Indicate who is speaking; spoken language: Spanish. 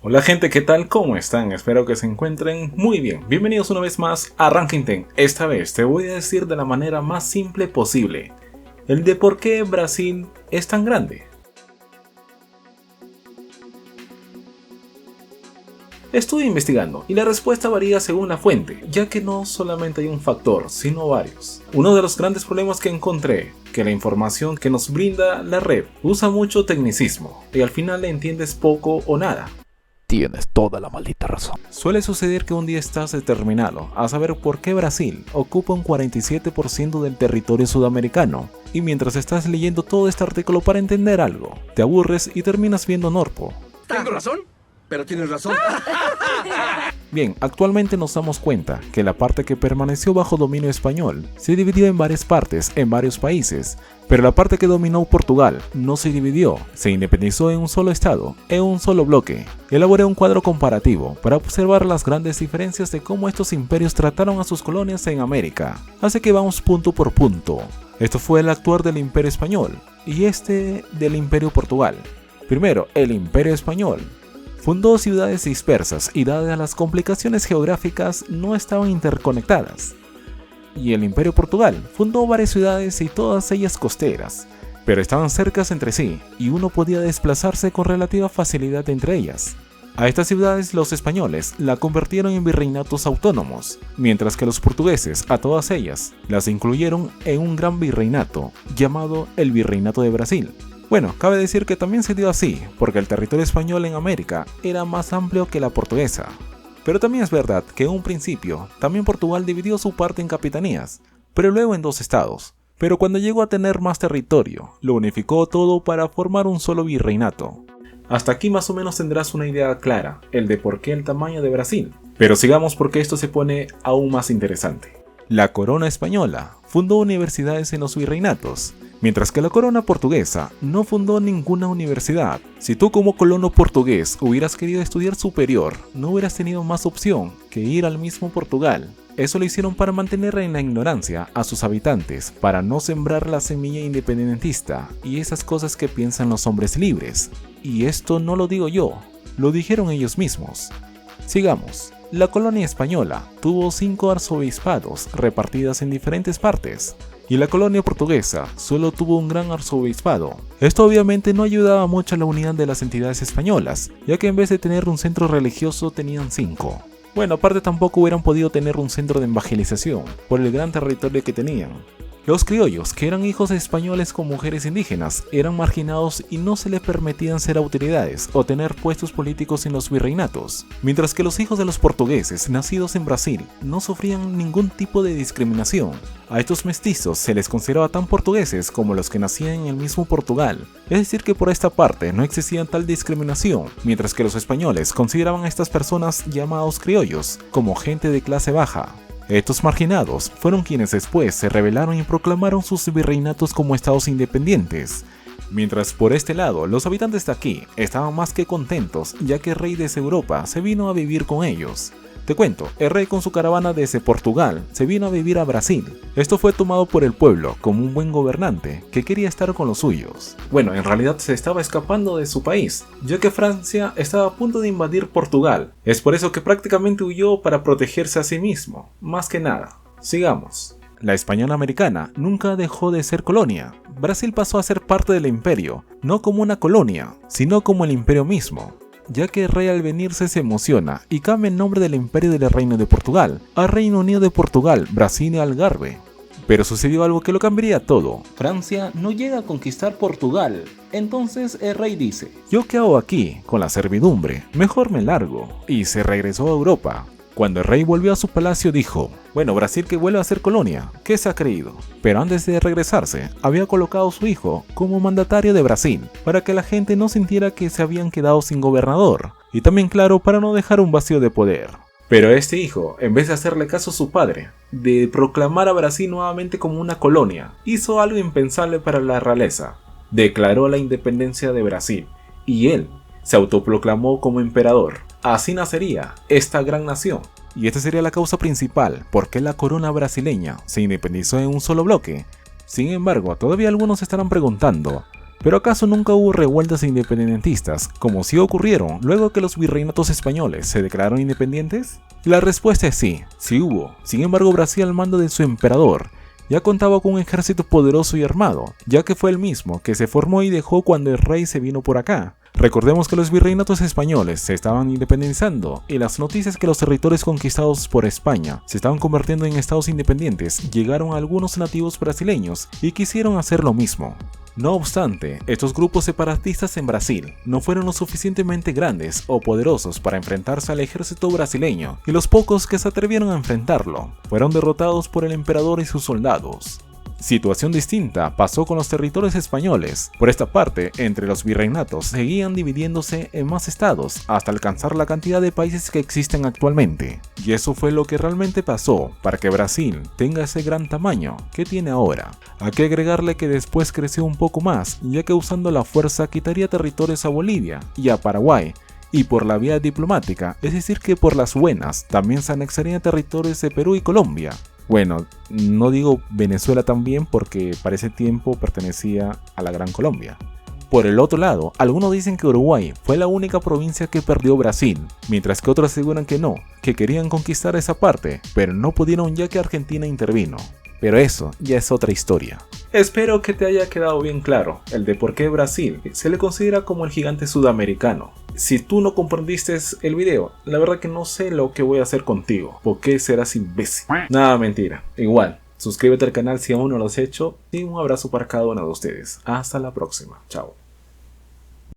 Speaker 1: Hola gente, ¿qué tal? ¿Cómo están? Espero que se encuentren muy bien. Bienvenidos una vez más a Ranking 10. Esta vez te voy a decir de la manera más simple posible el de por qué Brasil es tan grande. Estuve investigando y la respuesta varía según la fuente, ya que no solamente hay un factor, sino varios. Uno de los grandes problemas que encontré, que la información que nos brinda la red usa mucho tecnicismo y al final le entiendes poco o nada.
Speaker 2: Tienes toda la maldita razón.
Speaker 1: Suele suceder que un día estás determinado a saber por qué Brasil ocupa un 47% del territorio sudamericano, y mientras estás leyendo todo este artículo para entender algo, te aburres y terminas viendo Norpo.
Speaker 3: ¿Tengo razón? Pero tienes razón.
Speaker 1: Bien, actualmente nos damos cuenta que la parte que permaneció bajo dominio español se dividió en varias partes en varios países, pero la parte que dominó Portugal no se dividió, se independizó en un solo estado, en un solo bloque. Elaboré un cuadro comparativo para observar las grandes diferencias de cómo estos imperios trataron a sus colonias en América, así que vamos punto por punto. Esto fue el actuar del Imperio Español y este del Imperio Portugal. Primero, el Imperio Español fundó ciudades dispersas y dadas las complicaciones geográficas no estaban interconectadas. Y el Imperio Portugal fundó varias ciudades y todas ellas costeras, pero estaban cercas entre sí y uno podía desplazarse con relativa facilidad entre ellas. A estas ciudades los españoles la convirtieron en virreinatos autónomos, mientras que los portugueses a todas ellas las incluyeron en un gran virreinato llamado el Virreinato de Brasil. Bueno, cabe decir que también se dio así, porque el territorio español en América era más amplio que la portuguesa. Pero también es verdad que en un principio, también Portugal dividió su parte en capitanías, pero luego en dos estados. Pero cuando llegó a tener más territorio, lo unificó todo para formar un solo virreinato. Hasta aquí más o menos tendrás una idea clara, el de por qué el tamaño de Brasil. Pero sigamos porque esto se pone aún más interesante. La corona española fundó universidades en los virreinatos, mientras que la corona portuguesa no fundó ninguna universidad. Si tú como colono portugués hubieras querido estudiar superior, no hubieras tenido más opción que ir al mismo Portugal. Eso lo hicieron para mantener en la ignorancia a sus habitantes, para no sembrar la semilla independentista y esas cosas que piensan los hombres libres. Y esto no lo digo yo, lo dijeron ellos mismos. Sigamos. La colonia española tuvo 5 arzobispados repartidas en diferentes partes, y la colonia portuguesa solo tuvo un gran arzobispado. Esto obviamente no ayudaba mucho a la unidad de las entidades españolas, ya que en vez de tener un centro religioso tenían 5. Bueno, aparte tampoco hubieran podido tener un centro de evangelización, por el gran territorio que tenían. Los criollos, que eran hijos de españoles con mujeres indígenas, eran marginados y no se les permitían ser autoridades o tener puestos políticos en los virreinatos, mientras que los hijos de los portugueses nacidos en Brasil no sufrían ningún tipo de discriminación. A estos mestizos se les consideraba tan portugueses como los que nacían en el mismo Portugal, es decir que por esta parte no existía tal discriminación, mientras que los españoles consideraban a estas personas llamados criollos como gente de clase baja. Estos marginados fueron quienes después se rebelaron y proclamaron sus virreinatos como estados independientes, mientras por este lado los habitantes de aquí estaban más que contentos ya que el rey desde Europa se vino a vivir con ellos. Te cuento, el rey con su caravana desde Portugal se vino a vivir a Brasil. Esto fue tomado por el pueblo como un buen gobernante que quería estar con los suyos. Bueno, en realidad se estaba escapando de su país, ya que Francia estaba a punto de invadir Portugal. Es por eso que prácticamente huyó para protegerse a sí mismo, más que nada. Sigamos. La España americana nunca dejó de ser colonia. Brasil pasó a ser parte del imperio, no como una colonia, sino como el imperio mismo, ya que el rey al venirse se emociona y cambia el nombre del imperio del Reino de Portugal a Reino Unido de Portugal, Brasil y Algarve. Pero sucedió algo que lo cambiaría todo. Francia no llega a conquistar Portugal, entonces el rey dice: ¿yo qué hago aquí con la servidumbre? Mejor me largo, y se regresó a Europa. Cuando el rey volvió a su palacio dijo: bueno, Brasil que vuelve a ser colonia, ¿qué se ha creído? Pero antes de regresarse, había colocado a su hijo como mandatario de Brasil, para que la gente no sintiera que se habían quedado sin gobernador, y también claro, para no dejar un vacío de poder. Pero este hijo, en vez de hacerle caso a su padre, de proclamar a Brasil nuevamente como una colonia, hizo algo impensable para la realeza. Declaró la independencia de Brasil, y él se autoproclamó como emperador. Así nacería esta gran nación. Y esta sería la causa principal por qué la corona brasileña se independizó en un solo bloque. Sin embargo, todavía algunos estarán preguntando, ¿Pero acaso nunca hubo revueltas independentistas, como sí ocurrieron luego que los virreinatos españoles se declararon independientes? La respuesta es sí hubo. Sin embargo, Brasil, al mando de su emperador, ya contaba con un ejército poderoso y armado, ya que fue el mismo que se formó y dejó cuando el rey se vino por acá. Recordemos que los virreinatos españoles se estaban independizando y las noticias que los territorios conquistados por España se estaban convirtiendo en estados independientes llegaron a algunos nativos brasileños y quisieron hacer lo mismo. No obstante, estos grupos separatistas en Brasil no fueron lo suficientemente grandes o poderosos para enfrentarse al ejército brasileño, y los pocos que se atrevieron a enfrentarlo fueron derrotados por el emperador y sus soldados. Situación distinta pasó con los territorios españoles. Por esta parte, entre los virreinatos seguían dividiéndose en más estados hasta alcanzar la cantidad de países que existen actualmente. Y eso fue lo que realmente pasó para que Brasil tenga ese gran tamaño que tiene ahora. Hay que agregarle que después creció un poco más, ya que usando la fuerza quitaría territorios a Bolivia y a Paraguay, y por la vía diplomática, es decir que por las buenas, también se anexarían territorios de Perú y Colombia. Bueno, no digo Venezuela también porque para ese tiempo pertenecía a la Gran Colombia. Por el otro lado, algunos dicen que Uruguay fue la única provincia que perdió Brasil, mientras que otros aseguran que no, que querían conquistar esa parte, pero no pudieron ya que Argentina intervino. Pero eso ya es otra historia. Espero que te haya quedado bien claro el de por qué Brasil se le considera como el gigante sudamericano. Si tú no comprendiste el video, la verdad que no sé lo que voy a hacer contigo. ¿Por qué serás imbécil? Nada, mentira. Igual, suscríbete al canal si aún no lo has hecho y un abrazo para cada uno de ustedes. Hasta la próxima. Chao.